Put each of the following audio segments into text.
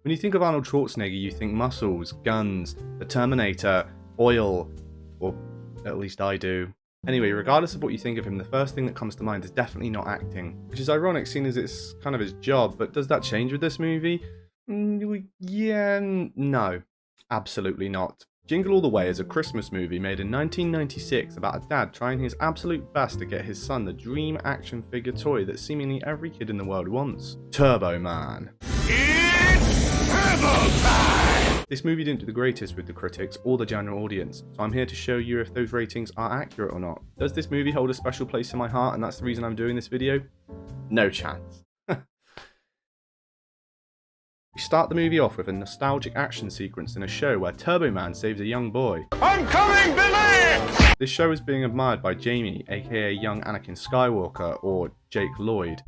When you think of Arnold Schwarzenegger, you think muscles, guns, the Terminator, oil, or at least I do. Anyway, regardless of what you think of him, the first thing that comes to mind is definitely not acting, which is ironic seeing as it's kind of his job, but does that change with this movie? Yeah, no, absolutely not. Jingle All the Way is a Christmas movie made in 1996 about a dad trying his absolute best to get his son the dream action figure toy that seemingly every kid in the world wants. Turbo Man. It's Turbo Time! This movie didn't do the greatest with the critics or the general audience, so I'm here to show you if those ratings are accurate or not. Does this movie hold a special place in my heart and that's the reason I'm doing this video? No chance. We start the movie off with a nostalgic action sequence in a show where Turbo Man saves a young boy. I'm coming, Billy! This show is being admired by Jamie, aka young Anakin Skywalker, or Jake Lloyd.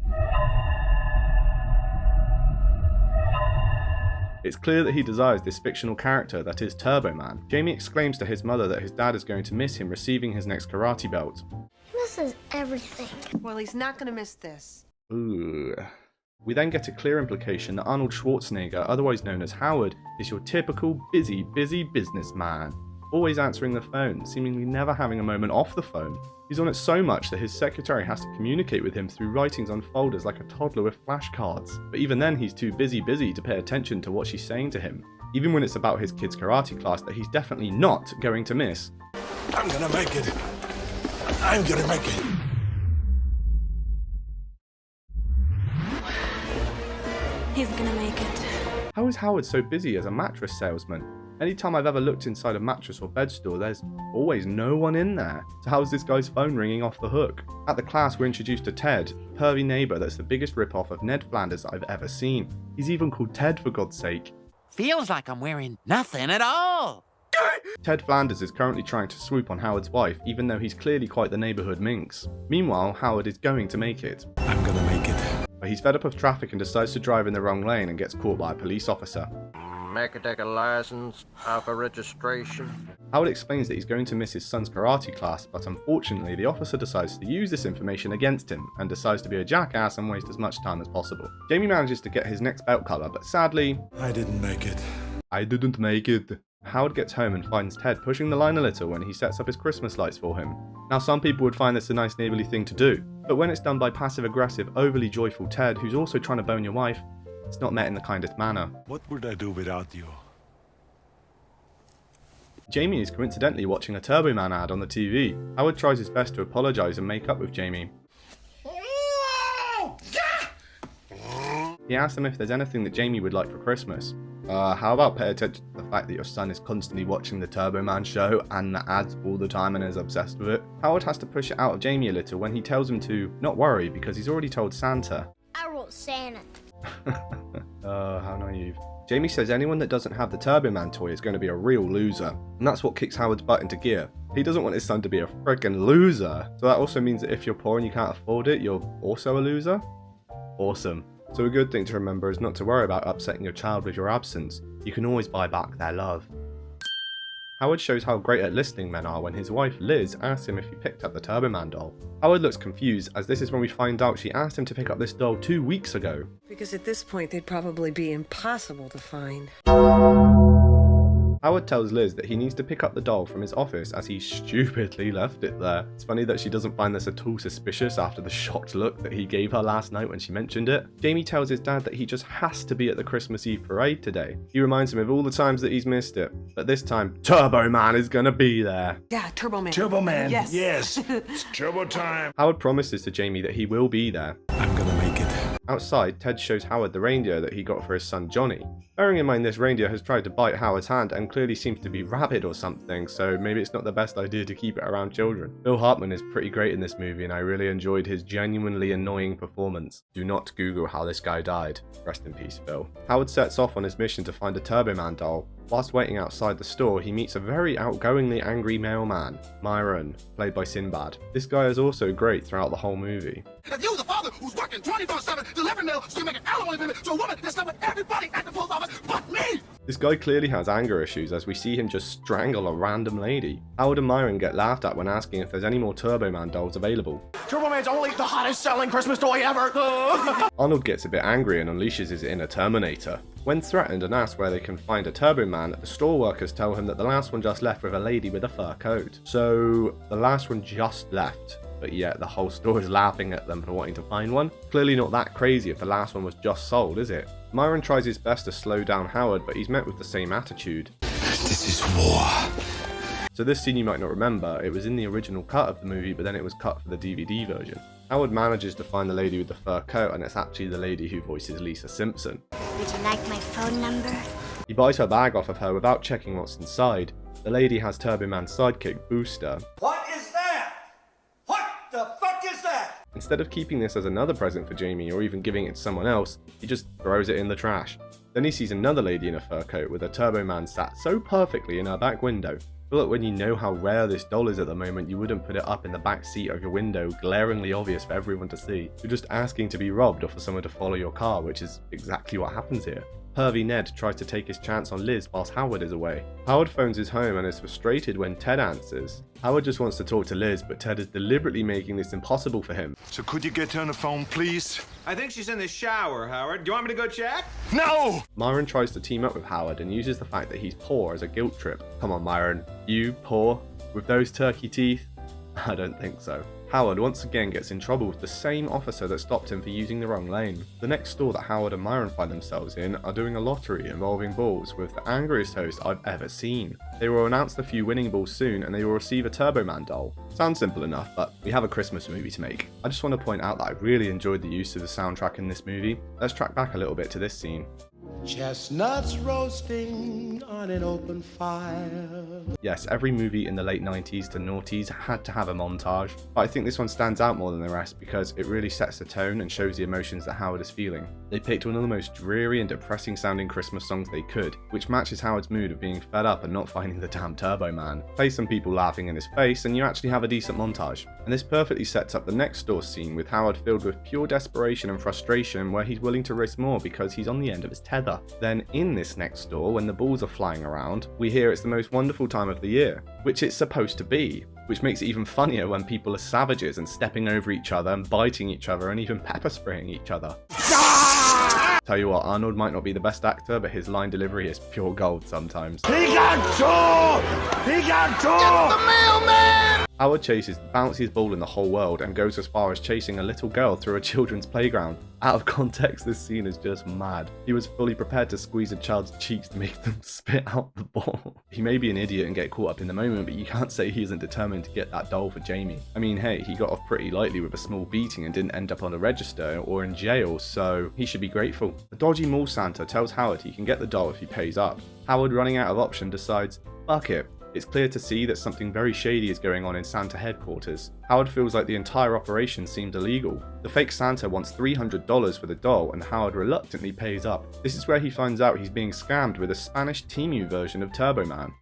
It's clear that he desires this fictional character that is Turbo Man. Jamie exclaims to his mother that his dad is going to miss him receiving his next karate belt. He misses everything. Well, he's not gonna miss this. Ooh. We then get a clear implication that Arnold Schwarzenegger, otherwise known as Howard, is your typical busy businessman. Always answering the phone, seemingly never having a moment off the phone. He's on it so much that his secretary has to communicate with him through writings on folders like a toddler with flashcards. But even then he's too busy to pay attention to what she's saying to him. Even when it's about his kid's karate class that he's definitely not going to miss. I'm gonna make it. I'm gonna make it. He's gonna make it. How is Howard so busy as a mattress salesman? Anytime I've ever looked inside a mattress or bed store, there's always no one in there. So how's this guy's phone ringing off the hook? At the class, we're introduced to Ted, a pervy neighbour that's the biggest rip-off of Ned Flanders that I've ever seen. He's even called Ted, for God's sake. Feels like I'm wearing nothing at all. Ted Flanders is currently trying to swoop on Howard's wife, even though he's clearly quite the neighbourhood minx. Meanwhile, Howard is going to make it. I'm gonna make it. But he's fed up of traffic and decides to drive in the wrong lane and gets caught by a police officer. Make her take a license, have a registration. Howard explains that he's going to miss his son's karate class, but unfortunately the officer decides to use this information against him and decides to be a jackass and waste as much time as possible. Jamie manages to get his next belt colour, but sadly, I didn't make it. Howard gets home and finds Ted pushing the line a little when he sets up his Christmas lights for him. Now some people would find this a nice neighbourly thing to do, but when it's done by passive-aggressive, overly joyful Ted who's also trying to bone your wife, it's not met in the kindest manner. What would I do without you? Jamie is coincidentally watching a Turbo Man ad on the TV. Howard tries his best to apologise and make up with Jamie. He asks him if there's anything that Jamie would like for Christmas. How about pay attention to the fact that your son is constantly watching the Turbo Man show and the ads all the time and is obsessed with it? Howard has to push it out of Jamie a little when he tells him to not worry because he's already told Santa. I wrote Santa. How naive. Jamie says anyone that doesn't have the Turbo Man toy is going to be a real loser, and that's what kicks Howard's butt into gear. He doesn't want his son to be a freaking loser, so that also means that if you're poor and you can't afford it, you're also a loser? Awesome. So a good thing to remember is not to worry about upsetting your child with your absence. You can always buy back their love. Howard shows how great at listening men are when his wife Liz asks him if he picked up the Turbo Man doll. Howard looks confused as this is when we find out she asked him to pick up this doll 2 weeks ago. Because at this point, they'd probably be impossible to find. Howard tells Liz that he needs to pick up the doll from his office as he stupidly left it there. It's funny that she doesn't find this at all suspicious after the shocked look that he gave her last night when she mentioned it. Jamie tells his dad that he just has to be at the Christmas Eve parade today. He reminds him of all the times that he's missed it, but this time Turbo Man is gonna be there. Yeah, Turbo Man. Turbo Man. Yes. Yes. It's turbo time. Howard promises to Jamie that he will be there. I'm gonna make it. Outside, Ted shows Howard the reindeer that he got for his son Johnny. Bearing in mind this reindeer has tried to bite Howard's hand and clearly seems to be rabid or something, so maybe it's not the best idea to keep it around children. Phil Hartman is pretty great in this movie and I really enjoyed his genuinely annoying performance. Do not Google how this guy died. Rest in peace, Phil. Howard sets off on his mission to find a Turbo Man doll. Whilst waiting outside the store, he meets a very outgoingly angry mailman, Myron, played by Sinbad. This guy is also great throughout the whole movie. If you, the father, who's working 24/7 delivering mail, so you make an alimony payment to a woman that's slept with everybody at the post office but me! This guy clearly has anger issues as we see him just strangle a random lady. Howard and Myron get laughed at when asking if there's any more Turbo Man dolls available. Turbo Man's only the hottest selling Christmas toy ever! Arnold gets a bit angry and unleashes his inner Terminator. When threatened and asked where they can find a Turbo Man, the store workers tell him that the last one just left with a lady with a fur coat. So, the last one just left, but yet the whole store is laughing at them for wanting to find one? Clearly not that crazy if the last one was just sold, is it? Myron tries his best to slow down Howard, but he's met with the same attitude. This is war. So this scene you might not remember, it was in the original cut of the movie, but then it was cut for the DVD version. Howard manages to find the lady with the fur coat, and it's actually the lady who voices Lisa Simpson. Would you like my phone number? He buys her bag off of her without checking what's inside. The lady has Turbo Man's sidekick, Booster. What is that? What the fuck is that? Instead of keeping this as another present for Jamie or even giving it to someone else, he just throws it in the trash. Then he sees another lady in a fur coat with a Turbo Man sat so perfectly in her back window. I feel like when you know how rare this doll is at the moment, you wouldn't put it up in the back seat of your window, glaringly obvious for everyone to see. You're just asking to be robbed or for someone to follow your car, which is exactly what happens here. Pervy Ned tries to take his chance on Liz whilst Howard is away. Howard phones his home and is frustrated when Ted answers. Howard just wants to talk to Liz, but Ted is deliberately making this impossible for him. So could you get her on the phone, please? I think she's in the shower, Howard. Do you want me to go check? No! Myron tries to team up with Howard and uses the fact that he's poor as a guilt trip. Come on, Myron. You, poor? With those turkey teeth? I don't think so. Howard once again gets in trouble with the same officer that stopped him for using the wrong lane. The next store that Howard and Myron find themselves in are doing a lottery involving balls with the angriest host I've ever seen. They will announce the few winning balls soon and they will receive a Turbo Man doll. Sounds simple enough, but we have a Christmas movie to make. I just want to point out that I really enjoyed the use of the soundtrack in this movie. Let's track back a little bit to this scene. Chestnuts roasting on an open fire. Yes, every movie in the late 90s to noughties had to have a montage, but I think this one stands out more than the rest because it really sets the tone and shows the emotions that Howard is feeling. They picked one of the most dreary and depressing sounding Christmas songs they could, which matches Howard's mood of being fed up and not finding the damn Turbo Man. Play some people laughing in his face and you actually have a decent montage. And this perfectly sets up the next door scene with Howard filled with pure desperation and frustration where he's willing to risk more because he's on the end of his tether. Then in this next door, when the balls are flying around, we hear it's the most wonderful time of the year, which it's supposed to be, which makes it even funnier when people are savages and stepping over each other and biting each other and even pepper spraying each other. Tell you what, Arnold might not be the best actor, but his line delivery is pure gold sometimes. He got two! He got two! Get the mailman! Howard chases the bounciest ball in the whole world and goes as far as chasing a little girl through a children's playground. Out of context, this scene is just mad. He was fully prepared to squeeze a child's cheeks to make them spit out the ball. He may be an idiot and get caught up in the moment, but you can't say he isn't determined to get that doll for Jamie. I mean, hey, he got off pretty lightly with a small beating and didn't end up on a register or in jail, so he should be grateful. The dodgy mall Santa tells Howard he can get the doll if he pays up. Howard, running out of option, decides, fuck it. It's clear to see that something very shady is going on in Santa headquarters. Howard feels like the entire operation seemed illegal. The fake Santa wants $300 for the doll and Howard reluctantly pays up. This is where he finds out he's being scammed with a Spanish Temu version of Turbo Man.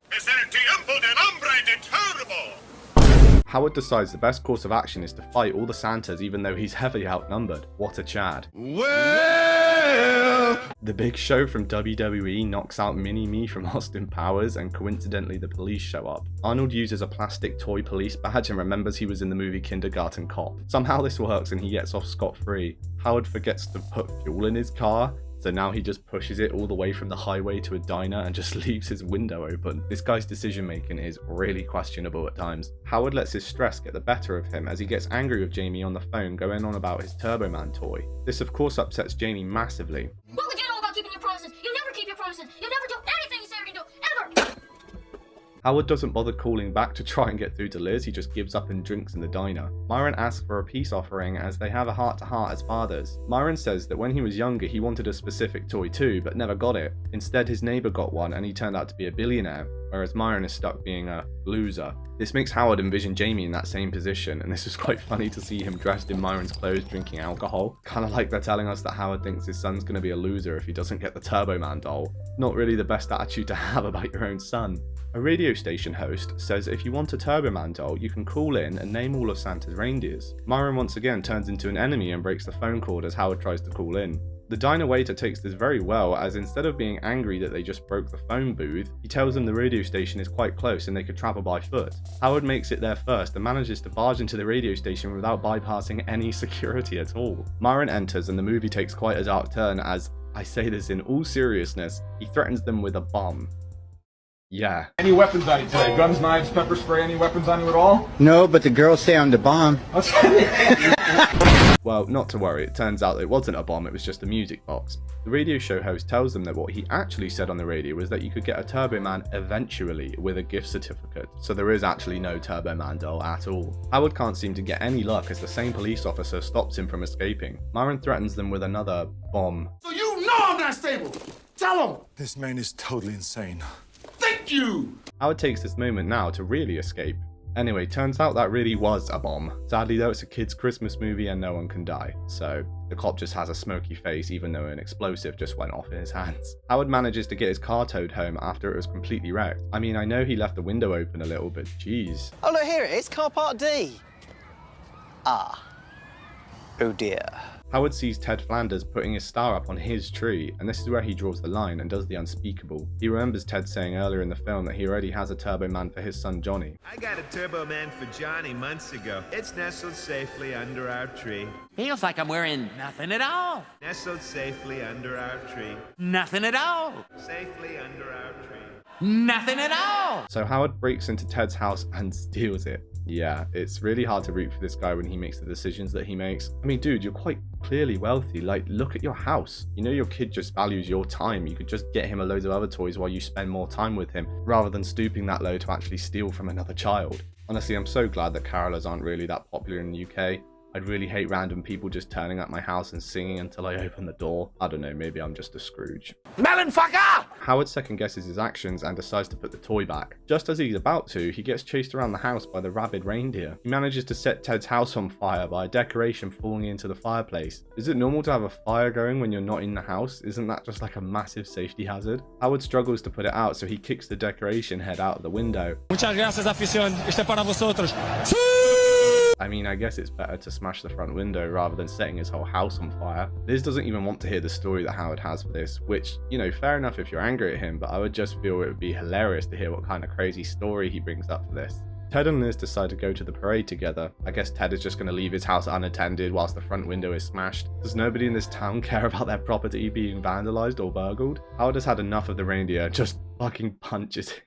Howard decides the best course of action is to fight all the Santas even though he's heavily outnumbered. What a Chad. The Big Show from WWE knocks out Mini-Me from Austin Powers and coincidentally the police show up. Arnold uses a plastic toy police badge and remembers he was in the movie Kindergarten Cop. Somehow this works and he gets off scot-free. Howard forgets to put fuel in his car, so now he just pushes it all the way from the highway to a diner and just leaves his window open. This guy's decision making is really questionable at times. Howard lets his stress get the better of him as he gets angry with Jamie on the phone going on about his Turbo Man toy. This of course upsets Jamie massively. What would you know about keeping your promises? You never keep your promises. You never do anything you say you're gonna do, ever! Howard doesn't bother calling back to try and get through to Liz, he just gives up and drinks in the diner. Myron asks for a peace offering as they have a heart-to-heart as fathers. Myron says that when he was younger he wanted a specific toy too, but never got it. Instead his neighbour got one and he turned out to be a billionaire, whereas Myron is stuck being a loser. This makes Howard envision Jamie in that same position, and this is quite funny to see him dressed in Myron's clothes drinking alcohol. Kinda like they're telling us that Howard thinks his son's gonna be a loser if he doesn't get the Turbo Man doll. Not really the best attitude to have about your own son. A radio station host says if you want a Turbo Man doll, you can call in and name all of Santa's reindeers. Myron once again turns into an enemy and breaks the phone cord as Howard tries to call in. The diner waiter takes this very well, as instead of being angry that they just broke the phone booth, he tells them the radio station is quite close and they could travel by foot. Howard makes it there first and manages to barge into the radio station without bypassing any security at all. Myron enters and the movie takes quite a dark turn as, I say this in all seriousness, he threatens them with a bomb. Yeah. Any weapons on you today? Guns, knives, pepper spray, any weapons on you at all? No, but the girls say I'm the bomb. Well, not to worry, it turns out it wasn't a bomb, it was just a music box. The radio show host tells them that what he actually said on the radio was that you could get a Turbo Man eventually with a gift certificate, so there is actually no Turbo Man doll at all. Howard can't seem to get any luck as the same police officer stops him from escaping. Myron threatens them with another bomb. So you know I'm not stable. Tell him. This man is totally insane. Thank you. Howard takes this moment now to really escape. Anyway, turns out that really was a bomb. Sadly though, it's a kid's Christmas movie and no one can die, so the cop just has a smoky face even though an explosive just went off in his hands. Howard manages to get his car towed home after it was completely wrecked. I mean, I know he left the window open a little, but geez. Oh look, here it is, car part D. Ah. Oh dear. Howard sees Ted Flanders putting his star up on his tree, and this is where he draws the line and does the unspeakable. He remembers Ted saying earlier in the film that he already has a Turbo Man for his son Johnny. I got a Turbo Man for Johnny months ago. It's nestled safely under our tree. Feels like I'm wearing nothing at all. Nestled safely under our tree. Nothing at all. Safely under our tree. Nothing at all. So Howard breaks into Ted's house and steals it. Yeah, it's really hard to root for this guy when he makes the decisions that he makes. I mean, dude, you're quite clearly wealthy. Like, look at your house. You know your kid just values your time. You could just get him a load of other toys while you spend more time with him, rather than stooping that low to actually steal from another child. Honestly, I'm so glad that carolers aren't really that popular in the UK. I'd really hate random people just turning up my house and singing until I open the door. I don't know, maybe I'm just a Scrooge. Melon fucker! Howard second guesses his actions and decides to put the toy back. Just as he's about to, he gets chased around the house by the rabid reindeer. He manages to set Ted's house on fire by a decoration falling into the fireplace. Is it normal to have a fire going when you're not in the house? Isn't that just like a massive safety hazard? Howard struggles to put it out, so he kicks the decoration head out of the window. Muchas gracias, afición. Este para vosotros. I mean, I guess it's better to smash the front window rather than setting his whole house on fire. Liz doesn't even want to hear the story that Howard has for this, which, you know, fair enough if you're angry at him, but I would just feel it would be hilarious to hear what kind of crazy story he brings up for this. Ted and Liz decide to go to the parade together. I guess Ted is just going to leave his house unattended whilst the front window is smashed. Does nobody in this town care about their property being vandalized or burgled? Howard has had enough of the reindeer, just fucking punches it.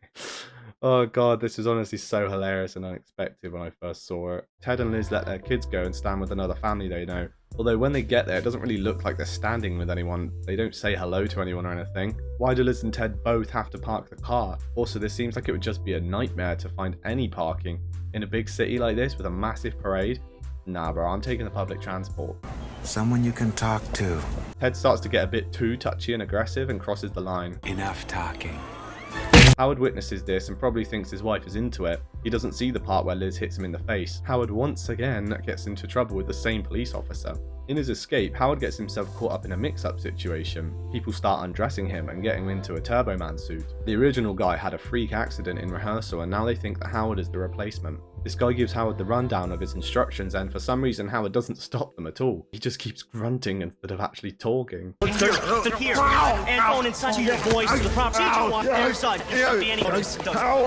Oh god, this is honestly so hilarious and unexpected when I first saw it. Ted and Liz let their kids go and stand with another family they know. Although when they get there, it doesn't really look like they're standing with anyone. They don't say hello to anyone or anything. Why do Liz and Ted both have to park the car? Also, this seems like it would just be a nightmare to find any parking in a big city like this with a massive parade. Nah bro, I'm taking the public transport. Someone you can talk to. Ted starts to get a bit too touchy and aggressive and crosses the line. Enough talking. Howard witnesses this and probably thinks his wife is into it. He doesn't see the part where Liz hits him in the face. Howard once again gets into trouble with the same police officer. In his escape, Howard gets himself caught up in a mix-up situation. People start undressing him and getting him into a Turbo Man suit. The original guy had a freak accident in rehearsal and now they think that Howard is the replacement. This guy gives Howard the rundown of his instructions and for some reason Howard doesn't stop them at all. He just keeps grunting instead of actually talking. Here, and phone and such your voice to the proper other side.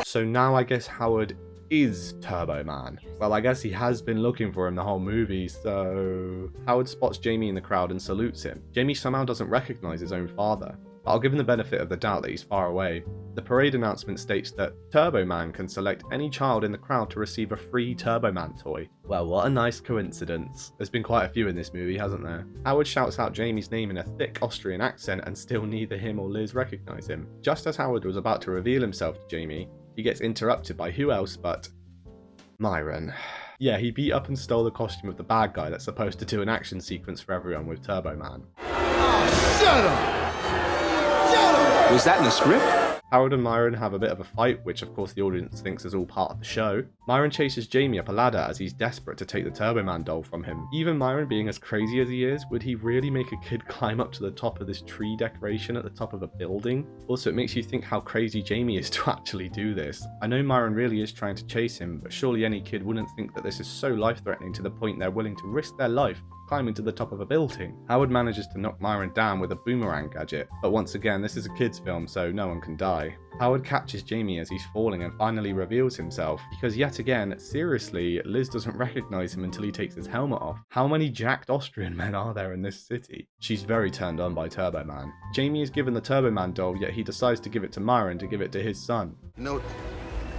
So now I guess Howard is Turbo Man. Well, I guess he has been looking for him the whole movie, so... Howard spots Jamie in the crowd and salutes him. Jamie somehow doesn't recognize his own father, but I'll give him the benefit of the doubt that he's far away. The parade announcement states that Turbo Man can select any child in the crowd to receive a free Turbo Man toy. Well, what a nice coincidence. There's been quite a few in this movie, hasn't there? Howard shouts out Jamie's name in a thick Austrian accent and still neither him or Liz recognize him. Just as Howard was about to reveal himself to Jamie, he gets interrupted by who else but Myron. Yeah, he beat up and stole the costume of the bad guy that's supposed to do an action sequence for everyone with Turbo Man. Oh, shut up! Shut up! Was that in the script? Howard and Myron have a bit of a fight, which of course the audience thinks is all part of the show. Myron chases Jamie up a ladder as he's desperate to take the Turbo Man doll from him. Even Myron being as crazy as he is, would he really make a kid climb up to the top of this tree decoration at the top of a building? Also, it makes you think how crazy Jamie is to actually do this. I know Myron really is trying to chase him, but surely any kid wouldn't think that this is so life-threatening to the point they're willing to risk their life climbing to the top of a building. Howard manages to knock Myron down with a boomerang gadget, but once again, this is a kid's film, so no one can die. Howard catches Jamie as he's falling and finally reveals himself, because yet again, seriously, Liz doesn't recognize him until he takes his helmet off. How many jacked Austrian men are there in this city? She's very turned on by Turbo Man. Jamie is given the Turbo Man doll, yet he decides to give it to Myron to give it to his son. You know,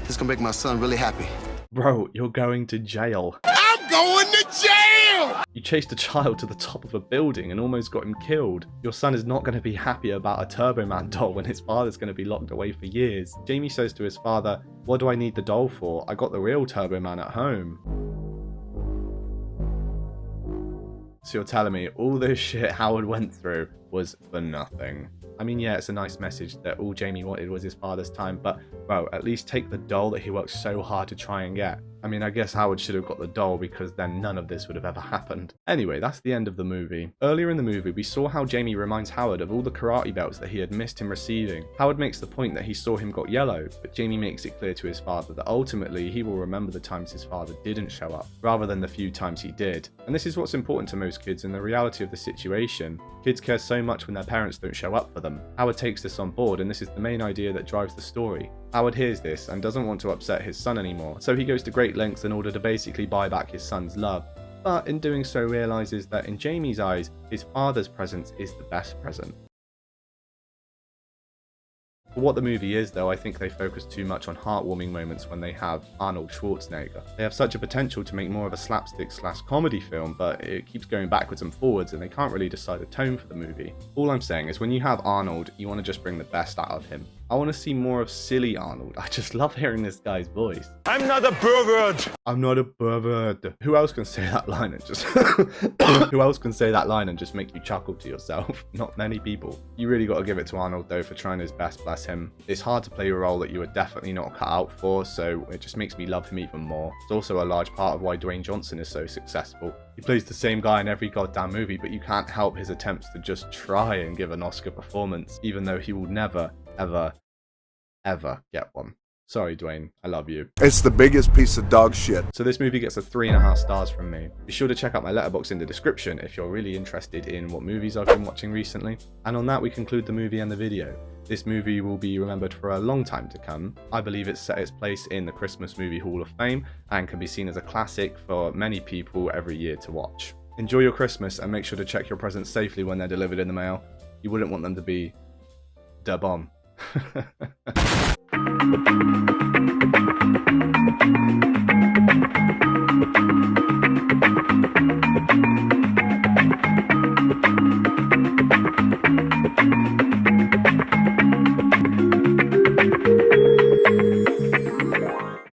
this is gonna make my son really happy. Bro, you're going to jail. I'm going to jail! You chased a child to the top of a building and almost got him killed. Your son is not going to be happy about a Turbo Man doll when his father's going to be locked away for years. Jamie says to his father, "What do I need the doll for? I got the real Turbo Man at home." So you're telling me all this shit Howard went through was for nothing? I mean, yeah, it's a nice message that all Jamie wanted was his father's time, but, bro, at least take the doll that he worked so hard to try and get. I mean, I guess Howard should have got the doll because then none of this would have ever happened. Anyway, that's the end of the movie. Earlier in the movie, we saw how Jamie reminds Howard of all the karate belts that he had missed him receiving. Howard makes the point that he saw him got yellow, but Jamie makes it clear to his father that ultimately he will remember the times his father didn't show up, rather than the few times he did. And this is what's important to most kids in the reality of the situation. Kids care so much when their parents don't show up for them. Howard takes this on board, and this is the main idea that drives the story. Howard hears this and doesn't want to upset his son anymore, so he goes to great lengths in order to basically buy back his son's love. But in doing so realizes that in Jamie's eyes, his father's presence is the best present. For what the movie is, though, I think they focus too much on heartwarming moments when they have Arnold Schwarzenegger. They have such a potential to make more of a slapstick/comedy film, but it keeps going backwards and forwards and they can't really decide a tone for the movie. All I'm saying is when you have Arnold, you want to just bring the best out of him. I want to see more of silly Arnold. I just love hearing this guy's voice. I'm not a pervert! I'm not a pervert. Who else can say that line and just Who else can say that line and just make you chuckle to yourself? Not many people. You really got to give it to Arnold though for trying his best, bless him. It's hard to play a role that you are definitely not cut out for, so it just makes me love him even more. It's also a large part of why Dwayne Johnson is so successful. He plays the same guy in every goddamn movie, but you can't help his attempts to just try and give an Oscar performance, even though he will never, ever get one. Sorry, Dwayne, I love you. It's the biggest piece of dog shit. So this movie gets a 3.5 stars from me. Be sure to check out my letterbox in the description if you're really interested in what movies I've been watching recently. And on that, we conclude the movie and the video. This movie will be remembered for a long time to come. I believe it's set its place in the Christmas Movie Hall of Fame and can be seen as a classic for many people every year to watch. Enjoy your Christmas and make sure to check your presents safely when they're delivered in the mail. You wouldn't want them to be da bomb.